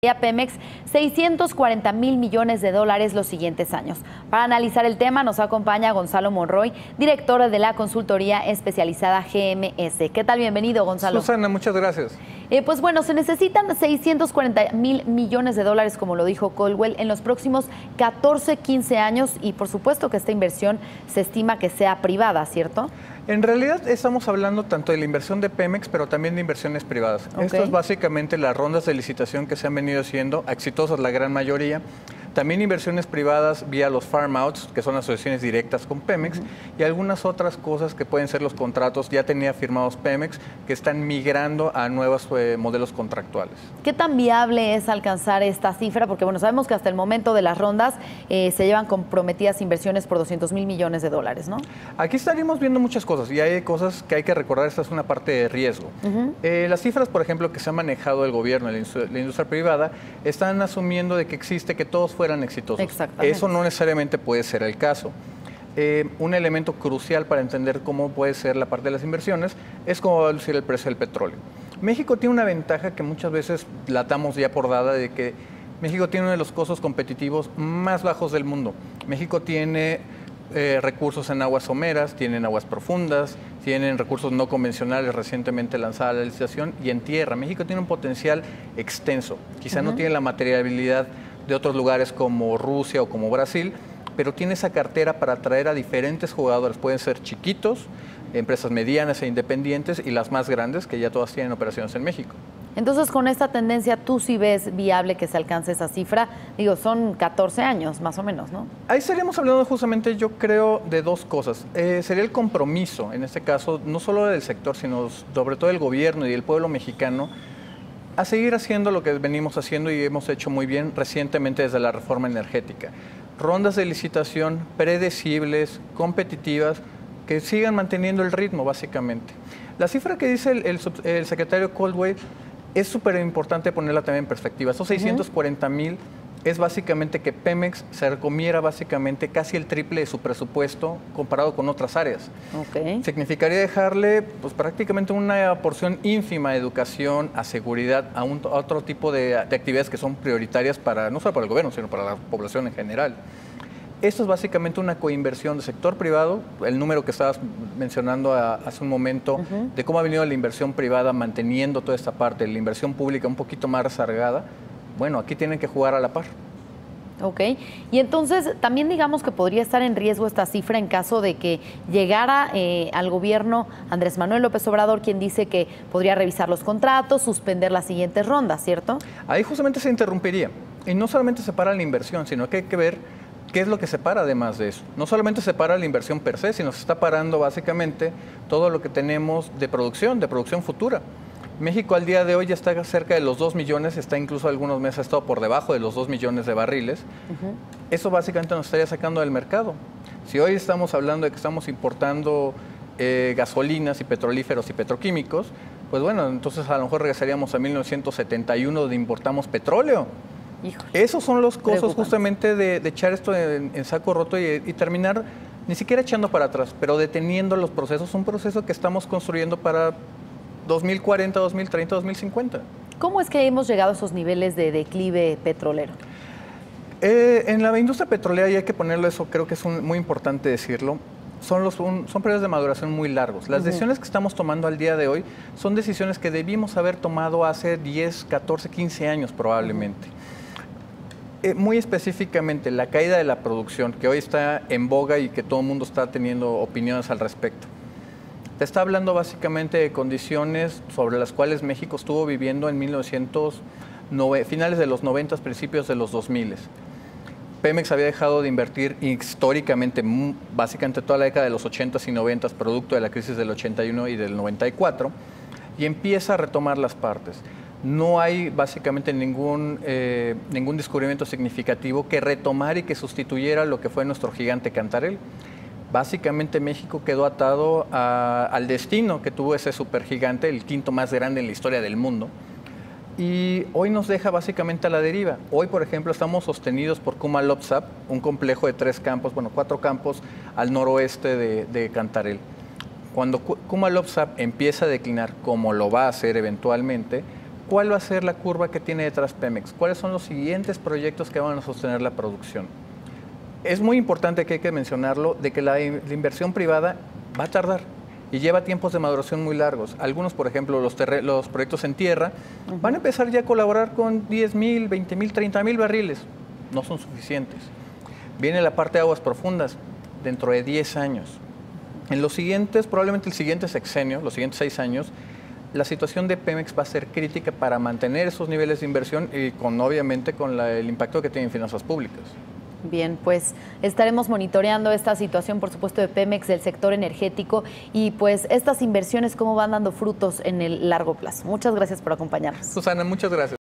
A Pemex 640,000 millones de dólares los siguientes años. Para analizar el tema nos acompaña Gonzalo Monroy, director de la consultoría especializada GMS. ¿Qué tal? Bienvenido, Gonzalo. Susana, muchas gracias. Pues bueno, se necesitan 640,000 millones de dólares, como lo dijo Caldwell, en los próximos 14, 15 años y por supuesto que esta inversión se estima que sea privada, ¿cierto? En realidad estamos hablando tanto de la inversión de Pemex, pero también de inversiones privadas. Okay. Esto es básicamente las rondas de licitación que se han venido haciendo, exitosas la gran mayoría. También inversiones privadas vía los farm outs, que son asociaciones directas con Pemex, y algunas otras cosas que pueden ser los contratos, ya tenía firmados Pemex, que están migrando a nuevos modelos contractuales. ¿Qué tan viable es alcanzar esta cifra? Porque bueno, sabemos que hasta el momento de las rondas se llevan comprometidas inversiones por 200,000 millones de dólares, ¿no? Aquí estaríamos viendo muchas cosas, y hay cosas que hay que recordar, esta es una parte de riesgo. Las cifras, por ejemplo, que se ha manejado el gobierno, la industria privada, están asumiendo de que existe que todos fueran exitosos. Eso no necesariamente puede ser el caso. Un elemento crucial para entender cómo puede ser la parte de las inversiones es cómo va a lucir el precio del petróleo. México tiene una ventaja que muchas veces la damos ya por dada, de que México tiene uno de los costos competitivos más bajos del mundo. México tiene recursos en aguas someras, tienen aguas profundas, tienen recursos no convencionales recientemente lanzada la licitación, y en tierra. México tiene un potencial extenso. Quizá no tiene la materialidad de otros lugares como Rusia o como Brasil, pero tiene esa cartera para atraer a diferentes jugadores. Pueden ser chiquitos, empresas medianas e independientes, y las más grandes, que ya todas tienen operaciones en México. Entonces, con esta tendencia, ¿tú sí ves viable que se alcance esa cifra? Digo, son 14 años, más o menos, ¿no? Ahí estaríamos hablando justamente, yo creo, de dos cosas. Sería el compromiso, en este caso, no solo del sector, sino sobre todo del gobierno y del pueblo mexicano, a seguir haciendo lo que venimos haciendo y hemos hecho muy bien recientemente desde la reforma energética. Rondas de licitación predecibles, competitivas, que sigan manteniendo el ritmo, básicamente. La cifra que dice el secretario Caldwell es súper importante ponerla también en perspectiva. Esos 640,000 es básicamente que Pemex se comiera básicamente casi el triple de su presupuesto comparado con otras áreas. Significaría dejarle pues, prácticamente una porción ínfima de educación, a seguridad, a otro tipo de actividades que son prioritarias para, no solo para el gobierno, sino para la población en general. Esto es básicamente una coinversión del sector privado. El número que estabas mencionando hace un momento de cómo ha venido la inversión privada manteniendo toda esta parte, la inversión pública un poquito más rezagada. Bueno, aquí tienen que jugar a la par. Ok, y entonces también digamos que podría estar en riesgo esta cifra en caso de que llegara al gobierno Andrés Manuel López Obrador, quien dice que podría revisar los contratos, suspender las siguientes rondas, ¿cierto? Ahí justamente se interrumpiría. Y no solamente se para la inversión, sino que hay que ver qué es lo que se para además de eso. No solamente se para la inversión per se, sino se está parando básicamente todo lo que tenemos de producción futura. México al día de hoy ya está cerca de los 2 millones, está incluso algunos meses ha estado por debajo de los 2 millones de barriles. Eso básicamente nos estaría sacando del mercado. Si hoy estamos hablando de que estamos importando gasolinas y petrolíferos y petroquímicos, pues bueno, entonces a lo mejor regresaríamos a 1971 donde importamos petróleo. Híjole, esos son los costos justamente de echar esto en saco roto y terminar ni siquiera echando para atrás, pero deteniendo los procesos, un proceso que estamos construyendo para 2040, 2030, 2050. ¿Cómo es que hemos llegado a esos niveles de declive petrolero? En la industria petrolera, y hay que ponerlo eso, creo que es muy importante decirlo, son periodos de maduración muy largos. Las decisiones que estamos tomando al día de hoy son decisiones que debimos haber tomado hace 10, 14, 15 años probablemente. Muy específicamente, la caída de la producción, que hoy está en boga y que todo el mundo está teniendo opiniones al respecto. Te está hablando básicamente de condiciones sobre las cuales México estuvo viviendo en finales de los 90, principios de los 2000. Pemex había dejado de invertir históricamente, básicamente toda la década de los 80s y 90s, producto de la crisis del 81 y del 94, y empieza a retomar las partes. No hay básicamente ningún descubrimiento significativo que retomar y que sustituyera lo que fue nuestro gigante Cantarell. Básicamente México quedó atado al destino que tuvo ese supergigante, el quinto más grande en la historia del mundo, y hoy nos deja básicamente a la deriva. Hoy, por ejemplo, estamos sostenidos por Kuma-Lopsap, un complejo de 4 campos al noroeste de Cantarell. Cuando Kuma-Lopsap empieza a declinar, como lo va a hacer eventualmente, ¿cuál va a ser la curva que tiene detrás Pemex? ¿Cuáles son los siguientes proyectos que van a sostener la producción? Es muy importante, que hay que mencionarlo, de que la inversión privada va a tardar y lleva tiempos de maduración muy largos. Algunos, por ejemplo, los proyectos en tierra, van a empezar ya a colaborar con 10,000, 20,000, 30,000 barriles. No son suficientes. Viene la parte de aguas profundas dentro de 10 años. En los siguientes, probablemente el siguiente sexenio, los siguientes 6 años, la situación de Pemex va a ser crítica para mantener esos niveles de inversión y obviamente con el impacto que tiene en finanzas públicas. Bien, pues estaremos monitoreando esta situación, por supuesto, de Pemex, del sector energético y pues estas inversiones cómo van dando frutos en el largo plazo. Muchas gracias por acompañarnos. Susana, muchas gracias.